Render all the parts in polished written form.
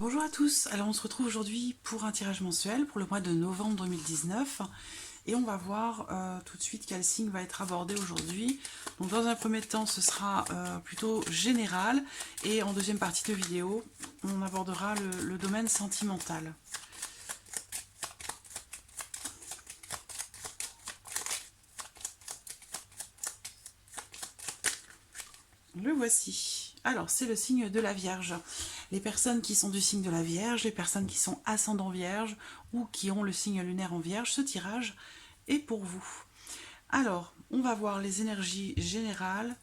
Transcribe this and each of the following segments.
Bonjour à tous, alors on se retrouve aujourd'hui pour un tirage mensuel pour le mois de novembre 2019 et on va voir tout de suite quel signe va être abordé aujourd'hui. Donc dans un premier temps ce sera plutôt général et en deuxième partie de vidéo on abordera le domaine sentimental. Le voici. Alors, c'est le signe de la Vierge. Les personnes qui sont du signe de la Vierge, les personnes qui sont ascendant Vierge ou qui ont le signe lunaire en Vierge, ce tirage est pour vous. Alors, on va voir les énergies générales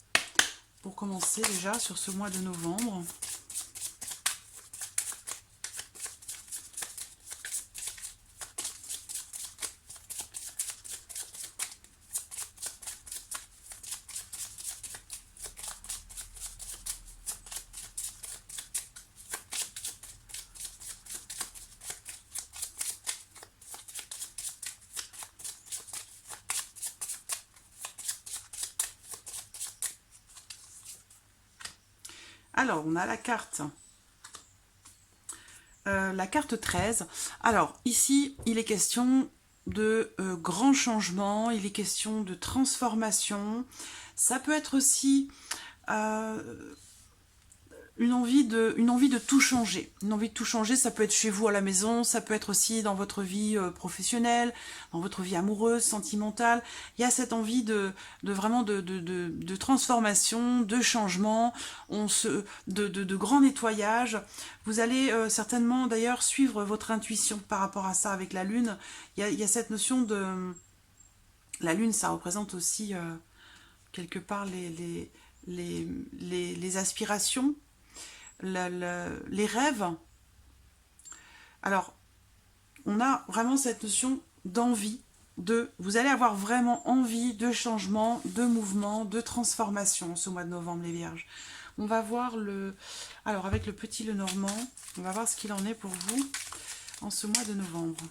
pour commencer déjà sur ce mois de novembre. Alors, on a la carte 13. Alors, ici, il est question de grands changements, il est question de transformation. Ça peut être aussi une envie de tout changer. Une envie de tout changer, ça peut être chez vous à la maison, ça peut être aussi dans votre vie professionnelle, dans votre vie amoureuse, sentimentale. Il y a cette envie de transformation, de changement, de grand nettoyage. Vous allez certainement d'ailleurs suivre votre intuition par rapport à ça avec la Lune. Il y a cette notion de... La Lune, ça représente aussi quelque part les aspirations, les rêves. Alors, on a vraiment cette notion d'envie, vous allez avoir vraiment envie de changement, de mouvement, de transformation ce mois de novembre, les Vierges. On va voir alors avec le petit Lenormand, on va voir ce qu'il en est pour vous en ce mois de novembre.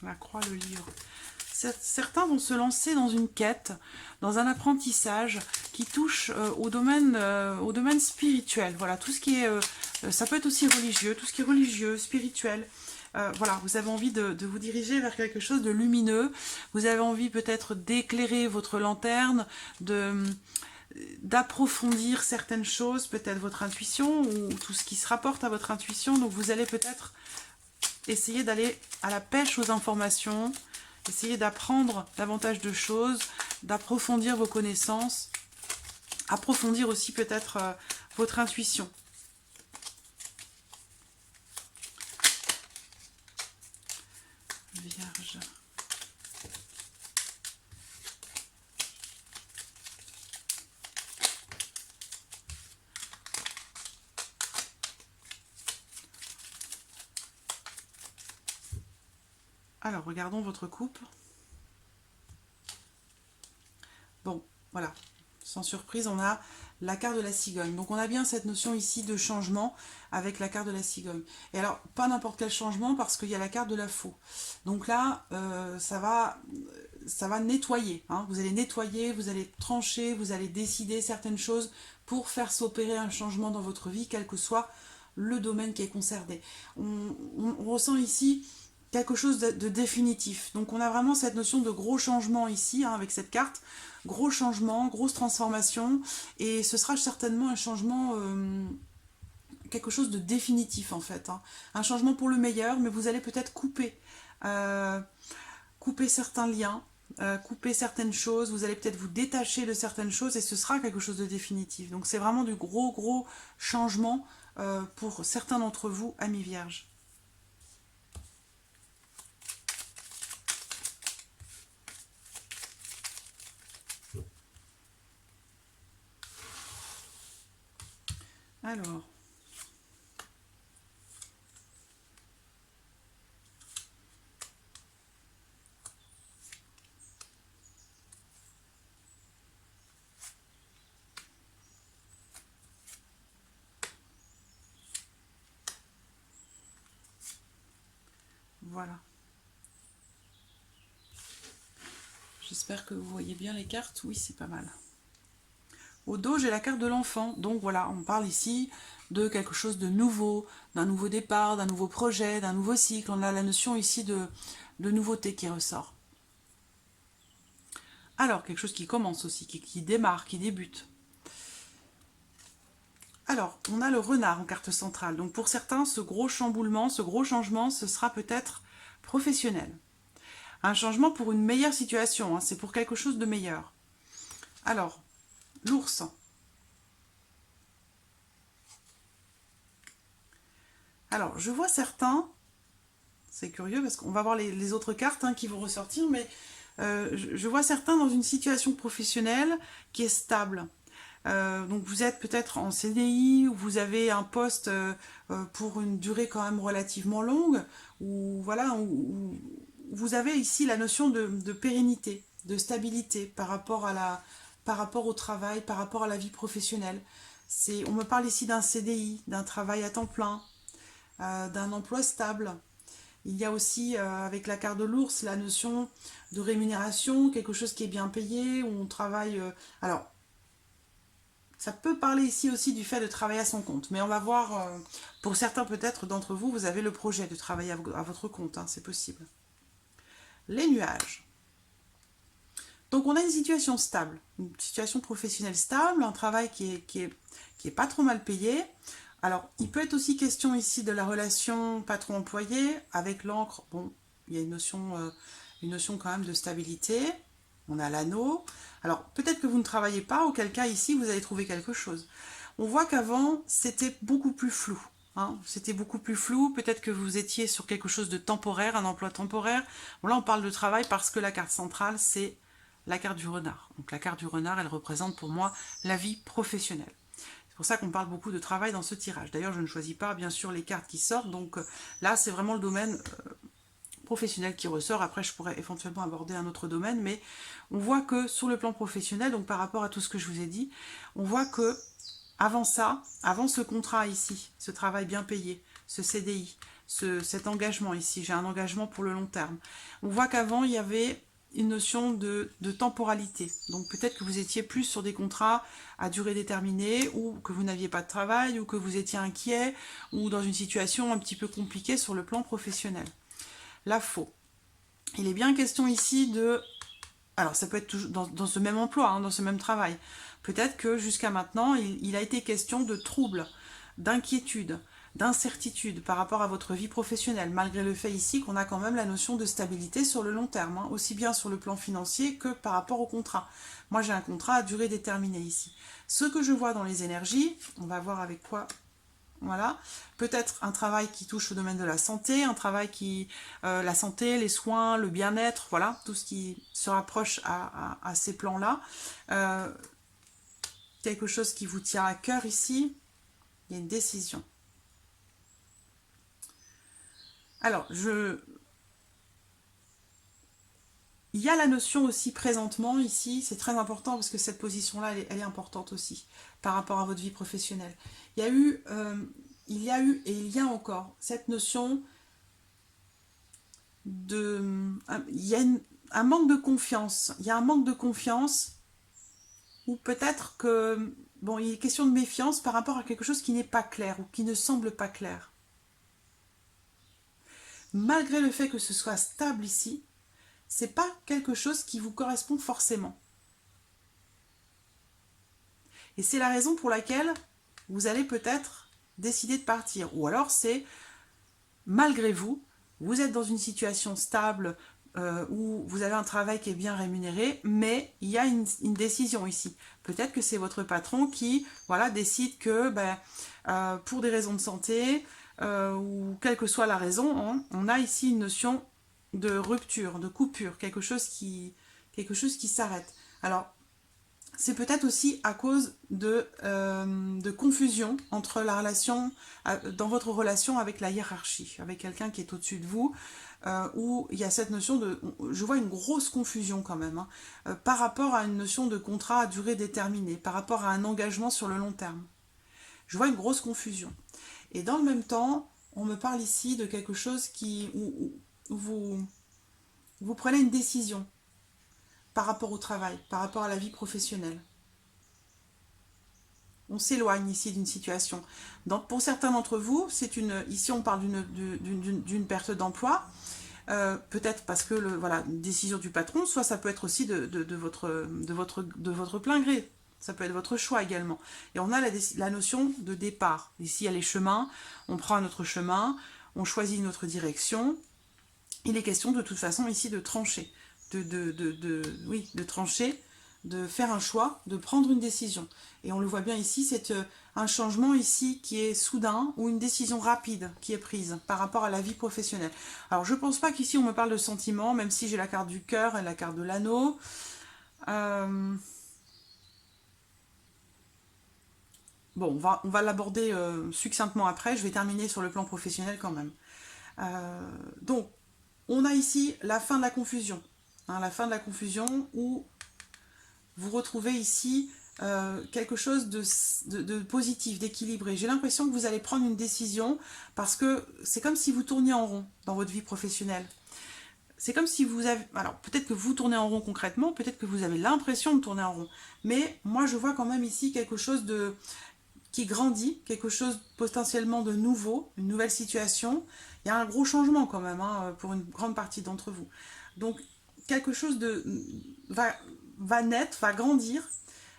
La croix, le livre. Certains vont se lancer dans une quête, dans un apprentissage qui touche au domaine spirituel. Voilà, tout ce qui est... ça peut être aussi religieux, tout ce qui est religieux, spirituel. Voilà, vous avez envie de vous diriger vers quelque chose de lumineux. Vous avez envie peut-être d'éclairer votre lanterne, d'approfondir certaines choses, peut-être votre intuition ou tout ce qui se rapporte à votre intuition. Donc vous allez peut-être essayer d'aller à la pêche aux informations, essayer d'apprendre davantage de choses, d'approfondir vos connaissances, approfondir aussi peut-être votre intuition. Vierge. Alors, regardons votre couple. Bon, voilà. Sans surprise, on a la carte de la cigogne. Donc, on a bien cette notion ici de changement avec la carte de la cigogne. Et alors, pas n'importe quel changement parce qu'il y a la carte de la faux. Donc là, ça va nettoyer. Hein. Vous allez nettoyer, vous allez trancher, vous allez décider certaines choses pour faire s'opérer un changement dans votre vie, quel que soit le domaine qui est concerné. On ressent ici quelque chose de définitif. Donc on a vraiment cette notion de gros changement ici, hein, avec cette carte. Gros changement, grosse transformation. Et ce sera certainement un changement, quelque chose de définitif en fait. Hein. Un changement pour le meilleur, mais vous allez peut-être couper certains liens, couper certaines choses. Vous allez peut-être vous détacher de certaines choses et ce sera quelque chose de définitif. Donc c'est vraiment du gros changement pour certains d'entre vous, amis vierges. Alors, voilà. J'espère que vous voyez bien les cartes. Oui, c'est pas mal. Au dos, j'ai la carte de l'enfant. Donc voilà, on parle ici de quelque chose de nouveau, d'un nouveau départ, d'un nouveau projet, d'un nouveau cycle. On a la notion ici de nouveauté qui ressort. Alors, quelque chose qui commence aussi, qui démarre, qui débute. Alors, on a le renard en carte centrale. Donc pour certains, ce gros chamboulement, ce gros changement, ce sera peut-être professionnel. Un changement pour une meilleure situation, hein, c'est pour quelque chose de meilleur. Alors, l'ours. Alors, je vois certains, c'est curieux parce qu'on va voir les autres cartes hein, qui vont ressortir, mais je vois certains dans une situation professionnelle qui est stable. Donc vous êtes peut-être en CDI, ou vous avez un poste pour une durée quand même relativement longue, ou voilà, où vous avez ici la notion de pérennité, de stabilité par rapport au travail, par rapport à la vie professionnelle. On me parle ici d'un CDI, d'un travail à temps plein, d'un emploi stable. Il y a aussi, avec la carte de l'ours, la notion de rémunération, quelque chose qui est bien payé, où on travaille... alors, ça peut parler ici aussi du fait de travailler à son compte. Mais on va voir, pour certains peut-être d'entre vous, vous avez le projet de travailler à votre compte, hein, c'est possible. Les nuages. Donc on a une situation stable, une situation professionnelle stable, un travail qui est pas trop mal payé. Alors, il peut être aussi question ici de la relation patron-employé. Avec l'encre, bon, il y a une notion quand même de stabilité. On a l'anneau. Alors, peut-être que vous ne travaillez pas, auquel cas ici, vous allez trouver quelque chose. On voit qu'avant, c'était beaucoup plus flou. Hein. C'était beaucoup plus flou. Peut-être que vous étiez sur quelque chose de temporaire, un emploi temporaire. Bon, là, on parle de travail parce que la carte centrale, c'est la carte du renard. Donc, la carte du renard, elle représente pour moi la vie professionnelle. C'est pour ça qu'on parle beaucoup de travail dans ce tirage. D'ailleurs, je ne choisis pas, bien sûr, les cartes qui sortent. Donc là, c'est vraiment le domaine professionnel qui ressort. Après, je pourrais éventuellement aborder un autre domaine. Mais on voit que sur le plan professionnel, donc par rapport à tout ce que je vous ai dit, on voit que avant ça, avant ce contrat ici, ce travail bien payé, ce CDI, cet engagement ici, j'ai un engagement pour le long terme. On voit qu'avant, il y avait une notion de temporalité. Donc peut-être que vous étiez plus sur des contrats à durée déterminée, ou que vous n'aviez pas de travail, ou que vous étiez inquiet, ou dans une situation un petit peu compliquée sur le plan professionnel. La faux. Il est bien question ici de... Alors ça peut être toujours dans ce même emploi, hein, dans ce même travail. Peut-être que jusqu'à maintenant, il a été question de troubles, d'inquiétude, d'incertitude par rapport à votre vie professionnelle, malgré le fait ici qu'on a quand même la notion de stabilité sur le long terme, hein, aussi bien sur le plan financier que par rapport au contrat. Moi, j'ai un contrat à durée déterminée ici. Ce que je vois dans les énergies, on va voir avec quoi... Voilà, peut-être un travail qui touche au domaine de la santé, un travail qui... la santé, les soins, le bien-être, voilà, tout ce qui se rapproche à ces plans-là. Quelque chose qui vous tient à cœur ici, il y a une décision. Alors, il y a la notion aussi présentement ici, c'est très important parce que cette position-là, elle est importante aussi par rapport à votre vie professionnelle. Il y a eu et il y a encore cette notion il y a un manque de confiance. Il y a un manque de confiance ou peut-être que, bon, il est question de méfiance par rapport à quelque chose qui n'est pas clair ou qui ne semble pas clair. Malgré le fait que ce soit stable ici, c'est pas quelque chose qui vous correspond forcément. Et c'est la raison pour laquelle vous allez peut-être décider de partir. Ou alors c'est, malgré vous, vous êtes dans une situation stable où vous avez un travail qui est bien rémunéré, mais il y a une décision ici. Peut-être que c'est votre patron qui voilà, décide que pour des raisons de santé, ou quelle que soit la raison, hein, on a ici une notion de rupture, de coupure, quelque chose qui s'arrête. Alors, c'est peut-être aussi à cause de confusion entre la relation, dans votre relation avec la hiérarchie, avec quelqu'un qui est au-dessus de vous, où il y a cette notion de... Je vois une grosse confusion quand même, hein, par rapport à une notion de contrat à durée déterminée, par rapport à un engagement sur le long terme. Je vois une grosse confusion. Et dans le même temps, on me parle ici de quelque chose où vous prenez une décision par rapport au travail, par rapport à la vie professionnelle. On s'éloigne ici d'une situation. Donc, pour certains d'entre vous, ici on parle d'une perte d'emploi, peut-être parce que voilà, une décision du patron, soit ça peut être aussi de votre plein gré. Ça peut être votre choix également. Et on a la notion de départ. Ici, il y a les chemins, on prend un autre chemin, on choisit une autre direction. Il est question de toute façon ici de trancher, oui, de trancher, de faire un choix, de prendre une décision. Et on le voit bien ici, c'est un changement ici qui est soudain ou une décision rapide qui est prise par rapport à la vie professionnelle. Alors je ne pense pas qu'ici on me parle de sentiments, même si j'ai la carte du cœur et la carte de l'anneau. Bon, on va l'aborder succinctement après, je vais terminer sur le plan professionnel quand même. Donc, on a ici la fin de la confusion. Hein, la fin de la confusion où vous retrouvez ici quelque chose de positif, d'équilibré. J'ai l'impression que vous allez prendre une décision parce que c'est comme si vous tourniez en rond dans votre vie professionnelle. C'est comme si vous avez... Alors, peut-être que vous tournez en rond concrètement, peut-être que vous avez l'impression de tourner en rond. Mais moi, je vois quand même ici quelque chose qui grandit, quelque chose potentiellement de nouveau, une nouvelle situation. Il y a un gros changement quand même pour une grande partie d'entre vous. Donc quelque chose va naître, va grandir,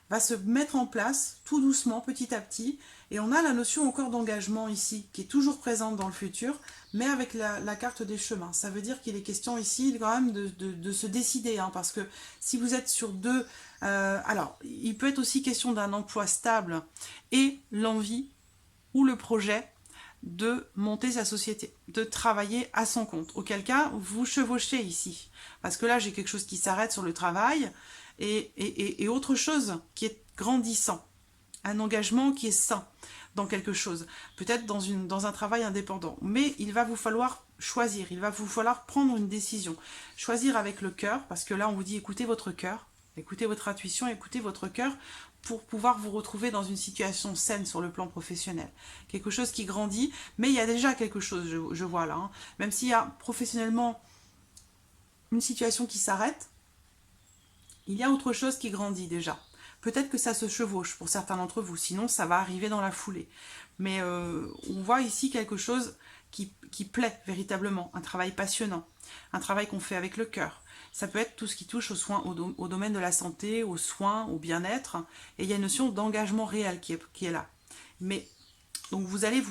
va se mettre en place tout doucement, petit à petit. Et on a la notion encore d'engagement ici, qui est toujours présente dans le futur, mais avec la carte des chemins. Ça veut dire qu'il est question ici quand même de se décider, hein, parce que si vous êtes sur deux... alors, il peut être aussi question d'un emploi stable et l'envie ou le projet de monter sa société, de travailler à son compte. Auquel cas, vous chevauchez ici. Parce que là, j'ai quelque chose qui s'arrête sur le travail et autre chose qui est grandissant. Un engagement qui est sain dans quelque chose. Peut-être dans un travail indépendant. Mais il va vous falloir choisir, il va vous falloir prendre une décision. Choisir avec le cœur, parce que là, on vous dit écoutez votre cœur, écoutez votre intuition, écoutez votre cœur pour pouvoir vous retrouver dans une situation saine sur le plan professionnel. Quelque chose qui grandit, mais il y a déjà quelque chose, je vois là. Hein. Même s'il y a professionnellement une situation qui s'arrête, il y a autre chose qui grandit déjà. Peut-être que ça se chevauche pour certains d'entre vous, sinon ça va arriver dans la foulée. Mais on voit ici quelque chose qui plaît véritablement, un travail passionnant, un travail qu'on fait avec le cœur. Ça peut être tout ce qui touche aux soins, au domaine de la santé, aux soins, au bien-être. Et il y a une notion d'engagement réel qui est là. Mais donc vous allez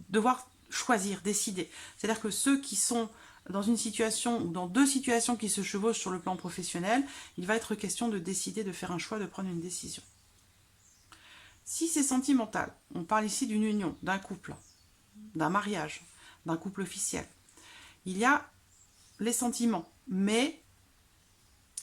devoir choisir, décider. C'est-à-dire que ceux qui sont dans une situation ou dans deux situations qui se chevauchent sur le plan professionnel, il va être question de décider, de faire un choix, de prendre une décision. Si c'est sentimental, on parle ici d'une union, d'un couple, d'un mariage, d'un couple officiel. Il y a les sentiments, mais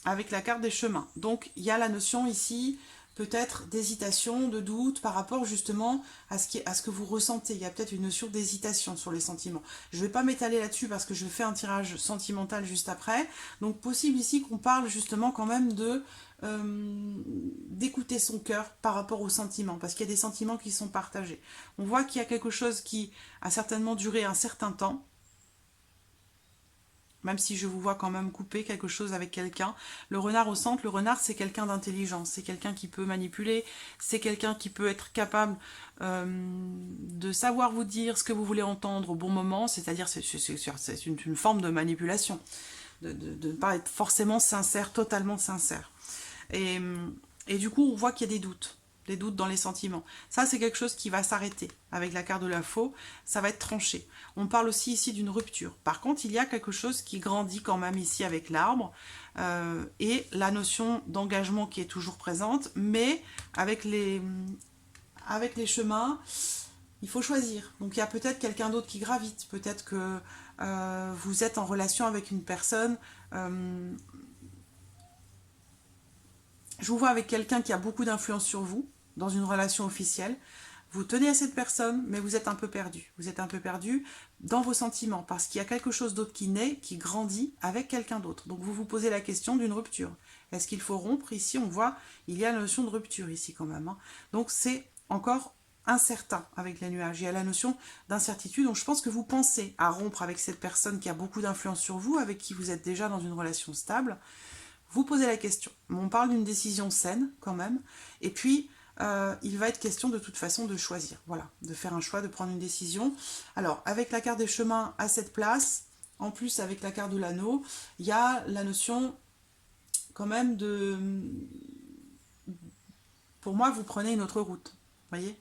avec la carte des chemins. Donc il y a la notion ici peut-être d'hésitation, de doute par rapport justement à ce que vous ressentez. Il y a peut-être une notion d'hésitation sur les sentiments. Je ne vais pas m'étaler là-dessus parce que je fais un tirage sentimental juste après. Donc possible ici qu'on parle justement quand même d'écouter son cœur par rapport aux sentiments, parce qu'il y a des sentiments qui sont partagés. On voit qu'il y a quelque chose qui a certainement duré un certain temps, même si je vous vois quand même couper quelque chose avec quelqu'un. Le renard au centre, le renard c'est quelqu'un d'intelligent, c'est quelqu'un qui peut manipuler, c'est quelqu'un qui peut être capable de savoir vous dire ce que vous voulez entendre au bon moment, c'est-à-dire c'est une forme de manipulation, de ne pas être forcément sincère, totalement sincère. Et du coup on voit qu'il y a des doutes dans les sentiments. Ça, c'est quelque chose qui va s'arrêter avec la carte de la faux, ça va être tranché. On parle aussi ici d'une rupture. Par contre, il y a quelque chose qui grandit quand même ici avec l'arbre et la notion d'engagement qui est toujours présente, mais avec les chemins, il faut choisir. Donc, il y a peut-être quelqu'un d'autre qui gravite. Peut-être que vous êtes en relation avec une personne... je vous vois avec quelqu'un qui a beaucoup d'influence sur vous, dans une relation officielle. Vous tenez à cette personne, mais vous êtes un peu perdu. Vous êtes un peu perdu dans vos sentiments, parce qu'il y a quelque chose d'autre qui naît, qui grandit avec quelqu'un d'autre. Donc vous vous posez la question d'une rupture. Est-ce qu'il faut rompre? Ici, on voit, il y a la notion de rupture ici quand même. Hein. Donc c'est encore incertain avec les nuages. Il y a la notion d'incertitude. Donc je pense que vous pensez à rompre avec cette personne qui a beaucoup d'influence sur vous, avec qui vous êtes déjà dans une relation stable. Vous posez la question. On parle d'une décision saine quand même. Et puis, il va être question de toute façon de choisir, voilà, de faire un choix, de prendre une décision. Alors, avec la carte des chemins à cette place, en plus avec la carte de l'anneau, il y a la notion quand même de... Pour moi, vous prenez une autre route, voyez ?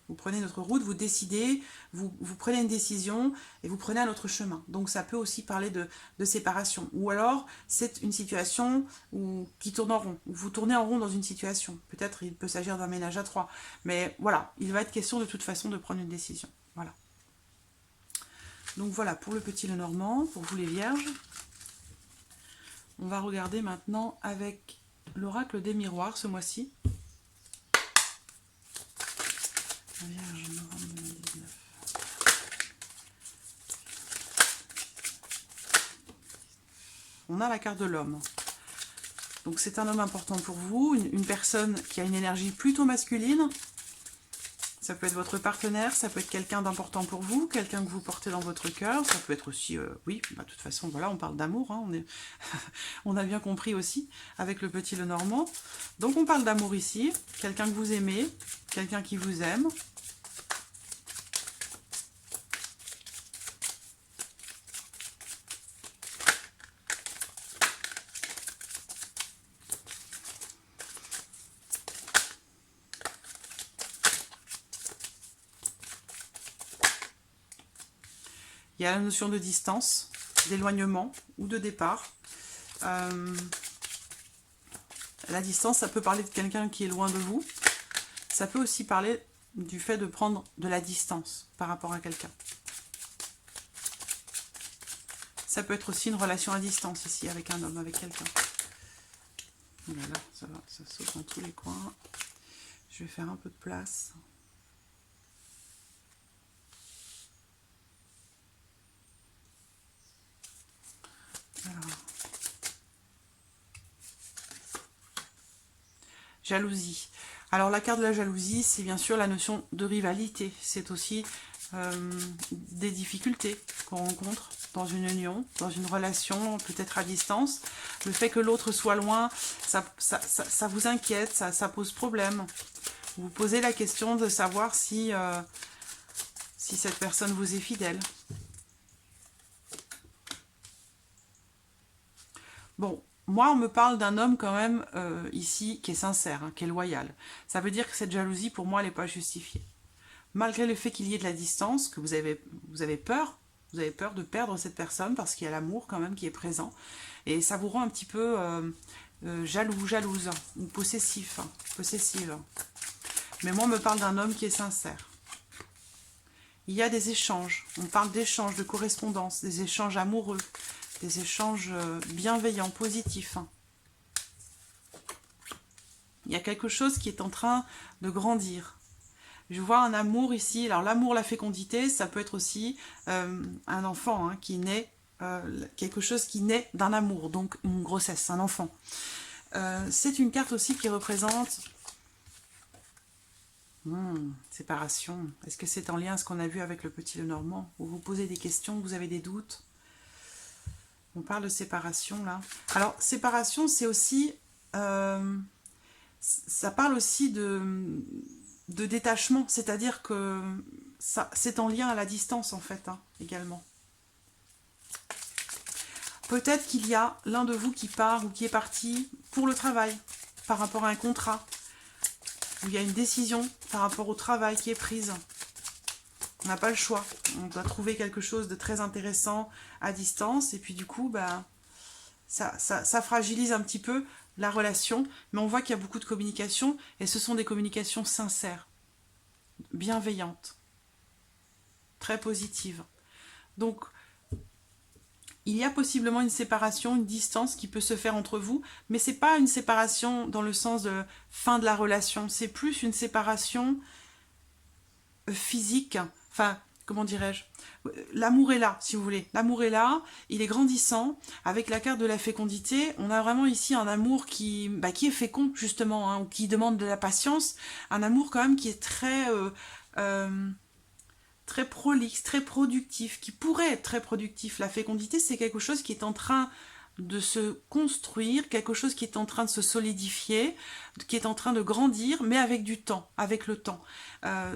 Vous prenez une autre route, vous décidez, vous prenez une décision et vous prenez un autre chemin. Donc ça peut aussi parler de séparation. Ou alors, c'est une situation qui tourne en rond, où vous tournez en rond dans une situation. Peut-être il peut s'agir d'un ménage à trois. Mais voilà, il va être question de toute façon de prendre une décision. Voilà. Donc voilà, pour le petit Lenormand, pour vous les vierges. On va regarder maintenant avec l'oracle des miroirs ce mois-ci. Vierge, novembre 2019. On a la carte de l'homme. Donc c'est un homme important pour vous, une personne qui a une énergie plutôt masculine. Ça peut être votre partenaire, ça peut être quelqu'un d'important pour vous, quelqu'un que vous portez dans votre cœur. Ça peut être aussi, oui, bah, de toute façon, voilà, on parle d'amour, hein, on a bien compris aussi avec le petit Lenormand. Donc on parle d'amour ici, quelqu'un que vous aimez, quelqu'un qui vous aime. Il y a la notion de distance, d'éloignement ou de départ. La distance, ça peut parler de quelqu'un qui est loin de vous. Ça peut aussi parler du fait de prendre de la distance par rapport à quelqu'un. Ça peut être aussi une relation à distance ici, avec un homme, avec quelqu'un. Voilà, ça va, ça saute dans tous les coins. Je vais faire un peu de place. Alors. Jalousie. Alors la carte de la jalousie, c'est bien sûr la notion de rivalité. C'est aussi des difficultés qu'on rencontre dans une union, dans une relation, peut-être à distance. Le fait que l'autre soit loin, ça vous inquiète, ça pose problème. Vous vous posez la question de savoir si cette personne vous est fidèle. Bon, moi, on me parle d'un homme quand même ici qui est sincère, hein, qui est loyal. Ça veut dire que cette jalousie, pour moi, elle n'est pas justifiée. Malgré le fait qu'il y ait de la distance, que vous avez peur de perdre cette personne parce qu'il y a l'amour quand même qui est présent. Et ça vous rend un petit peu jaloux, jalouse ou possessif, possessive. Mais moi, on me parle d'un homme qui est sincère. Il y a des échanges. On parle d'échanges, de correspondance, des échanges amoureux. Des échanges bienveillants, positifs. Il y a quelque chose qui est en train de grandir. Je vois un amour ici. Alors l'amour, la fécondité, ça peut être aussi un enfant hein, qui naît, quelque chose qui naît d'un amour, donc une grossesse, un enfant. C'est une carte aussi qui représente séparation. Est-ce que c'est en lien à ce qu'on a vu avec le petit Lenormand? Vous vous posez des questions, vous avez des doutes? On parle de séparation, là. Alors, séparation, c'est aussi... ça parle aussi de détachement. C'est-à-dire que c'est en lien à la distance, en fait, hein, également. Peut-être qu'il y a l'un de vous qui part ou qui est parti pour le travail, par rapport à un contrat. Où il y a une décision par rapport au travail qui est prise. On n'a pas le choix. On doit trouver quelque chose de très intéressant à distance. Et puis du coup, bah, ça fragilise un petit peu la relation. Mais on voit qu'il y a beaucoup de communication. Et ce sont des communications sincères, bienveillantes, très positives. Donc, il y a possiblement une séparation, une distance qui peut se faire entre vous. Mais ce n'est pas une séparation dans le sens de fin de la relation. C'est plus une séparation physique. Enfin, comment dirais-je? L'amour est là, si vous voulez. L'amour est là, il est grandissant. Avec la carte de la fécondité, on a vraiment ici un amour qui est fécond, justement, hein, ou qui demande de la patience. Un amour, quand même, qui est très prolixe, très productif, qui pourrait être très productif. La fécondité, c'est quelque chose qui est en train de se construire, quelque chose qui est en train de se solidifier, qui est en train de grandir, mais avec du temps, avec le temps.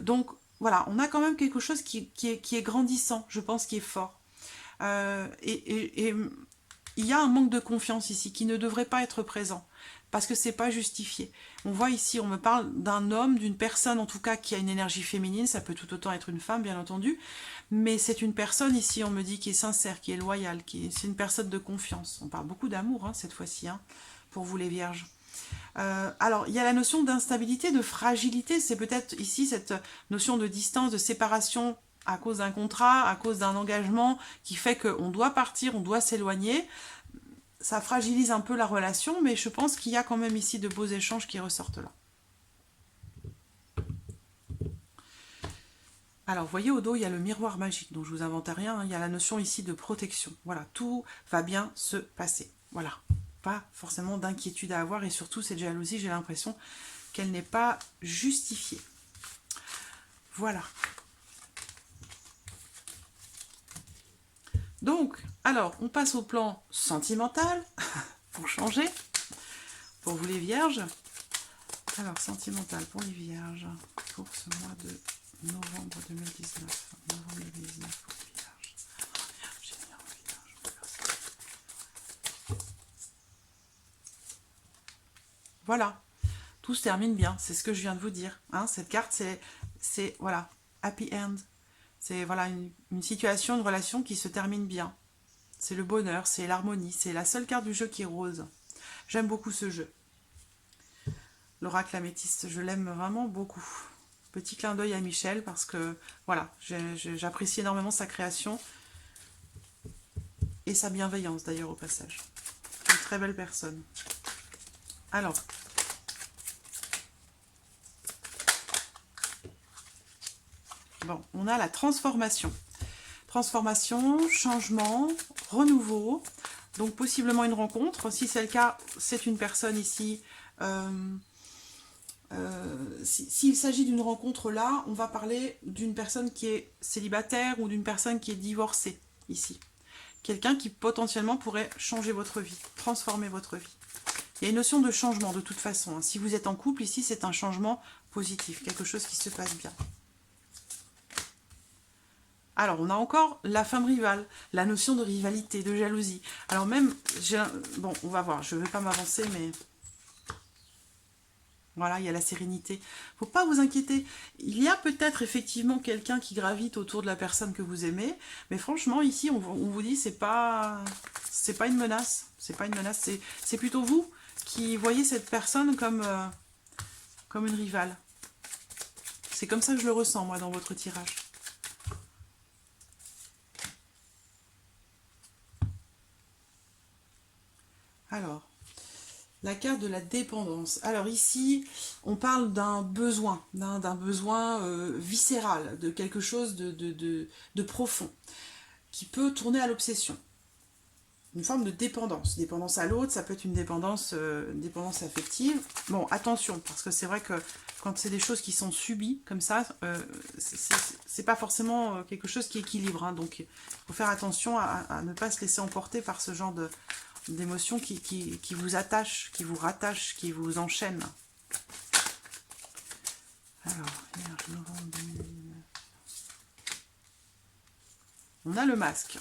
Donc voilà, on a quand même quelque chose qui est grandissant, je pense, qui est fort. Et il y a un manque de confiance ici qui ne devrait pas être présent parce que c'est pas justifié. On voit ici, on me parle d'un homme, d'une personne en tout cas qui a une énergie féminine, ça peut tout autant être une femme bien entendu, mais c'est une personne ici, on me dit, qui est sincère, qui est loyale, c'est une personne de confiance. On parle beaucoup d'amour hein, cette fois-ci, hein, pour vous les vierges. Alors, il y a la notion d'instabilité, de fragilité, c'est peut-être ici cette notion de distance, de séparation à cause d'un contrat, à cause d'un engagement qui fait qu'on doit partir, on doit s'éloigner. Ça fragilise un peu la relation, mais je pense qu'il y a quand même ici de beaux échanges qui ressortent là. Alors, vous voyez au dos, il y a le miroir magique, donc je vous invente rien, hein, il y a la notion ici de protection. Voilà, tout va bien se passer. Voilà, pas forcément d'inquiétude à avoir, et surtout cette jalousie, j'ai l'impression qu'elle n'est pas justifiée. Voilà. Donc, alors, on passe au plan sentimental, pour changer, pour vous les vierges. Alors, sentimental pour les vierges, pour ce mois de novembre 2019. Novembre 2019 pour les vierges. Voilà, tout se termine bien, c'est ce que je viens de vous dire. Hein, cette carte, c'est voilà, happy end. C'est voilà, une situation, une relation qui se termine bien. C'est le bonheur, c'est l'harmonie, c'est la seule carte du jeu qui est rose. J'aime beaucoup ce jeu. L'oracle améthyste, je l'aime vraiment beaucoup. Petit clin d'œil à Michel parce que voilà, j'apprécie énormément sa création et sa bienveillance d'ailleurs au passage. Une très belle personne. Alors, bon, on a la transformation. Transformation, changement, renouveau, donc possiblement une rencontre. Si c'est le cas, c'est une personne ici. S'il s'agit d'une rencontre là, on va parler d'une personne qui est célibataire ou d'une personne qui est divorcée ici. Quelqu'un qui potentiellement pourrait changer votre vie, transformer votre vie. Il y a une notion de changement de toute façon. Hein. Si vous êtes en couple ici, c'est un changement positif, quelque chose qui se passe bien. Alors, on a encore la femme rivale, la notion de rivalité, de jalousie. Alors même, bon, on va voir, je ne vais pas m'avancer, mais voilà, il y a la sérénité. Il ne faut pas vous inquiéter. Il y a peut-être effectivement quelqu'un qui gravite autour de la personne que vous aimez, mais franchement, ici, on vous dit, c'est pas une menace. C'est pas une menace, c'est plutôt vous qui voyez cette personne comme une rivale. C'est comme ça que je le ressens, moi, dans votre tirage. Alors, la carte de la dépendance. Alors ici, on parle d'un besoin, d'un besoin viscéral, de quelque chose de profond, qui peut tourner à l'obsession. Une forme de dépendance. Dépendance à l'autre, ça peut être une dépendance affective. Bon, attention, parce que c'est vrai que quand c'est des choses qui sont subies comme ça, c'est pas forcément quelque chose qui équilibre. Hein, donc, il faut faire attention à ne pas se laisser emporter par ce genre d'émotions qui vous attachent, qui vous rattachent, qui vous enchaînent. Alors, Vierge, novembre 2019. On a le masque.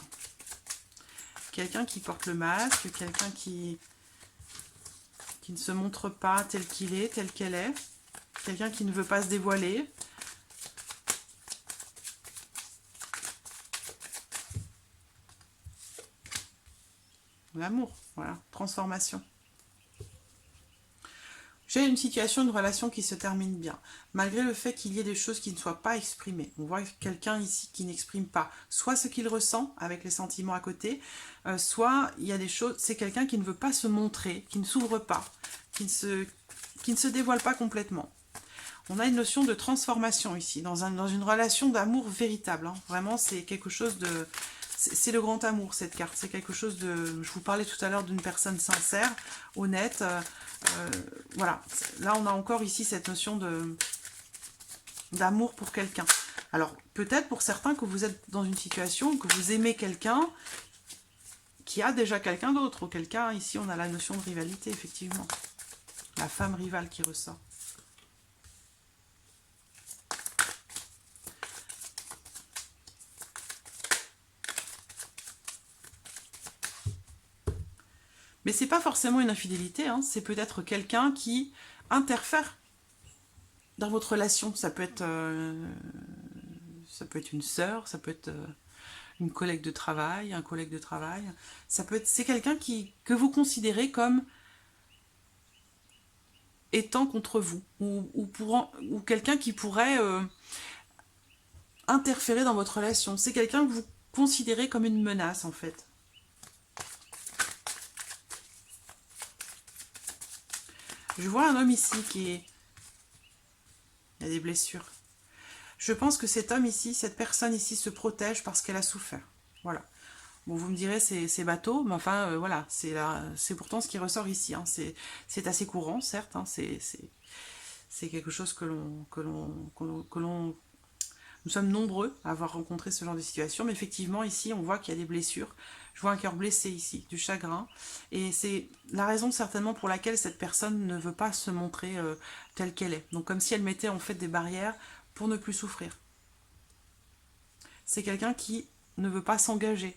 Quelqu'un qui porte le masque, quelqu'un qui ne se montre pas tel qu'il est, tel qu'elle est. Quelqu'un qui ne veut pas se dévoiler. L'amour, voilà, transformation. J'ai une situation, une relation qui se termine bien, malgré le fait qu'il y ait des choses qui ne soient pas exprimées. On voit quelqu'un ici qui n'exprime pas soit ce qu'il ressent avec les sentiments à côté, soit il y a des choses, c'est quelqu'un qui ne veut pas se montrer, qui ne s'ouvre pas, qui ne se dévoile pas complètement. On a une notion de transformation ici, dans une relation d'amour véritable. Hein. Vraiment, c'est quelque chose de... C'est le grand amour, cette carte. C'est quelque chose de... Je vous parlais tout à l'heure d'une personne sincère, honnête. Voilà. Là, on a encore ici cette notion d'amour pour quelqu'un. Alors, peut-être pour certains que vous êtes dans une situation, que vous aimez quelqu'un qui a déjà quelqu'un d'autre. Auquel cas, ici, on a la notion de rivalité, effectivement. La femme rivale qui ressort. Mais c'est pas forcément une infidélité, hein. C'est peut-être quelqu'un qui interfère dans votre relation. Ça peut être une sœur, ça peut être une collègue de travail, un collègue de travail. C'est quelqu'un que vous considérez comme étant contre vous, ou quelqu'un qui pourrait interférer dans votre relation. C'est quelqu'un que vous considérez comme une menace, en fait. Je vois un homme ici il y a des blessures. Je pense que cet homme ici, cette personne ici se protège parce qu'elle a souffert. Voilà. Bon, vous me direz, c'est bateau, mais enfin, voilà, c'est pourtant ce qui ressort ici. Hein. C'est assez courant, certes. Hein. C'est quelque chose que l'on... Nous sommes nombreux à avoir rencontré ce genre de situation, mais effectivement, ici, on voit qu'il y a des blessures. Je vois un cœur blessé ici, du chagrin. Et c'est la raison certainement pour laquelle cette personne ne veut pas se montrer telle qu'elle est. Donc comme si elle mettait en fait des barrières pour ne plus souffrir. C'est quelqu'un qui ne veut pas s'engager,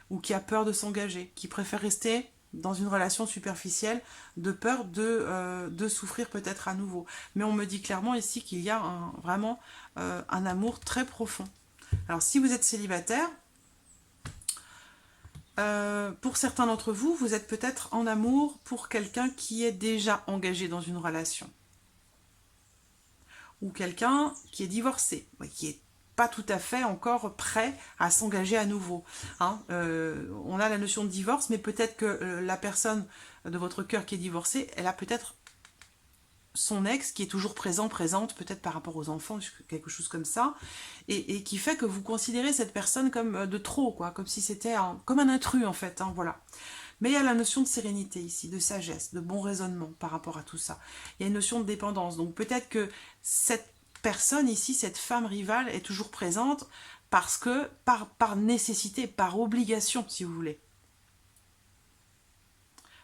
ou qui a peur de s'engager, qui préfère rester dans une relation superficielle de peur de souffrir peut-être à nouveau. Mais on me dit clairement ici qu'il y a vraiment un amour très profond. Alors si vous êtes célibataire, pour certains d'entre vous, vous êtes peut-être en amour pour quelqu'un qui est déjà engagé dans une relation. Ou quelqu'un qui est divorcé, qui est pas tout à fait encore prêt à s'engager à nouveau. Hein. On a la notion de divorce, mais peut-être que la personne de votre cœur qui est divorcée, elle a peut-être son ex qui est toujours présente, peut-être par rapport aux enfants, quelque chose comme ça, et qui fait que vous considérez cette personne comme de trop, quoi, comme si c'était comme un intrus en fait, hein, voilà. Mais il y a la notion de sérénité ici, de sagesse, de bon raisonnement par rapport à tout ça. Il y a une notion de dépendance, donc peut-être que cette personne ici, cette femme rivale, est toujours présente parce que, par nécessité, par obligation, si vous voulez.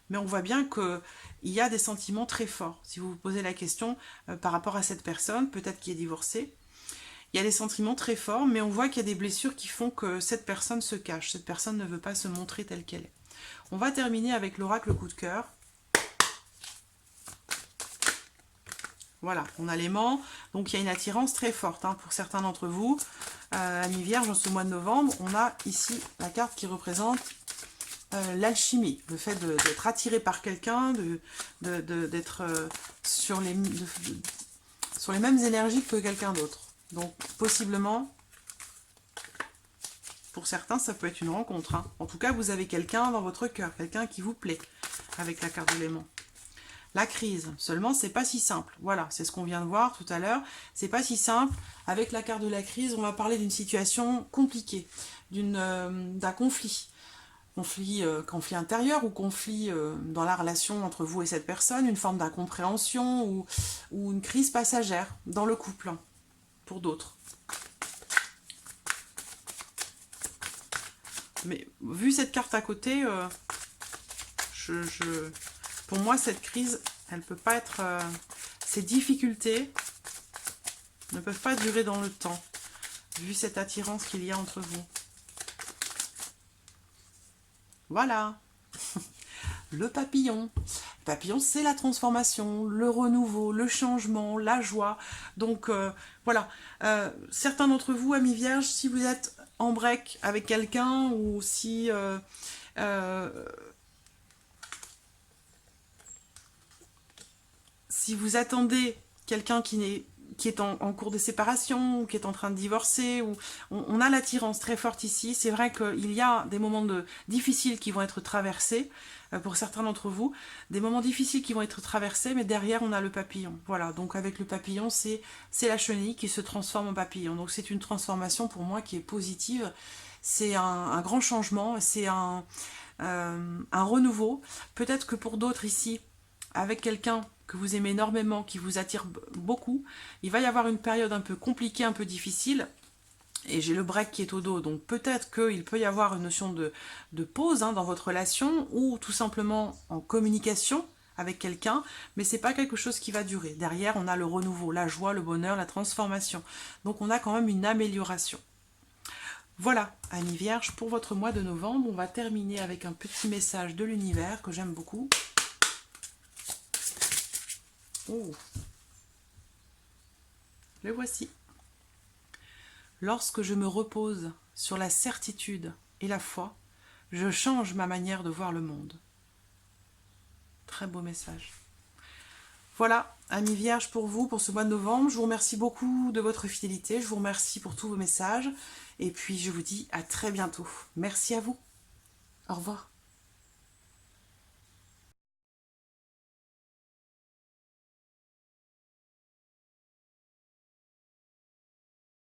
Mais on voit bien qu'il y a des sentiments très forts. Si vous vous posez la question par rapport à cette personne, peut-être qui est divorcée, il y a des sentiments très forts, mais on voit qu'il y a des blessures qui font que cette personne se cache. Cette personne ne veut pas se montrer telle qu'elle est. On va terminer avec l'oracle coup de cœur. Voilà, on a l'aimant. Donc il y a une attirance très forte hein, pour certains d'entre vous. À mi-vierge, en ce mois de novembre, on a ici la carte qui représente l'alchimie, le fait d'être attiré par quelqu'un, d'être sur les mêmes énergies que quelqu'un d'autre. Donc, possiblement, pour certains, ça peut être une rencontre. Hein. En tout cas, vous avez quelqu'un dans votre cœur, quelqu'un qui vous plaît, avec la carte de l'aimant. La crise, seulement, c'est pas si simple. Voilà, c'est ce qu'on vient de voir tout à l'heure. C'est pas si simple. Avec la carte de la crise, on va parler d'une situation compliquée, d'un conflit. Conflit intérieur ou conflit dans la relation entre vous et cette personne, une forme d'incompréhension ou une crise passagère dans le couple, pour d'autres. Mais vu cette carte à côté, pour moi cette crise, elle peut pas être... ces difficultés ne peuvent pas durer dans le temps, vu cette attirance qu'il y a entre vous. Voilà, le papillon. Le papillon, c'est la transformation, le renouveau, le changement, la joie. Donc, voilà. Certains d'entre vous, amis vierges, si vous êtes en break avec quelqu'un ou si... si vous attendez quelqu'un qui est en cours de séparation, ou qui est en train de divorcer, ou on a l'attirance très forte ici. C'est vrai qu'il y a des moments difficiles qui vont être traversés, pour certains d'entre vous, des moments difficiles qui vont être traversés, mais derrière on a le papillon. Voilà, donc avec le papillon, c'est la chenille qui se transforme en papillon. Donc c'est une transformation pour moi qui est positive. C'est un grand changement, c'est un renouveau. Peut-être que pour d'autres ici, avec quelqu'un que vous aimez énormément, qui vous attire beaucoup, il va y avoir une période un peu compliquée, un peu difficile, Et j'ai le break qui est au dos, donc peut-être qu'il peut y avoir une notion de pause dans votre relation, ou tout simplement en communication avec quelqu'un, mais c'est pas quelque chose qui va durer. Derrière, on a le renouveau, la joie, le bonheur, la transformation. Donc on a quand même une amélioration. Voilà, Amis Vierge, pour votre mois de novembre, on va terminer avec un petit message de l'univers que j'aime beaucoup. Oh. Le voici. Lorsque je me repose sur la certitude et la foi, je change ma manière de voir le monde. Très beau message. Voilà, Amis Vierges, pour vous, pour ce mois de novembre. Je vous remercie beaucoup de votre fidélité. Je vous remercie pour tous vos messages. Et puis, je vous dis à très bientôt. Merci à vous. Au revoir.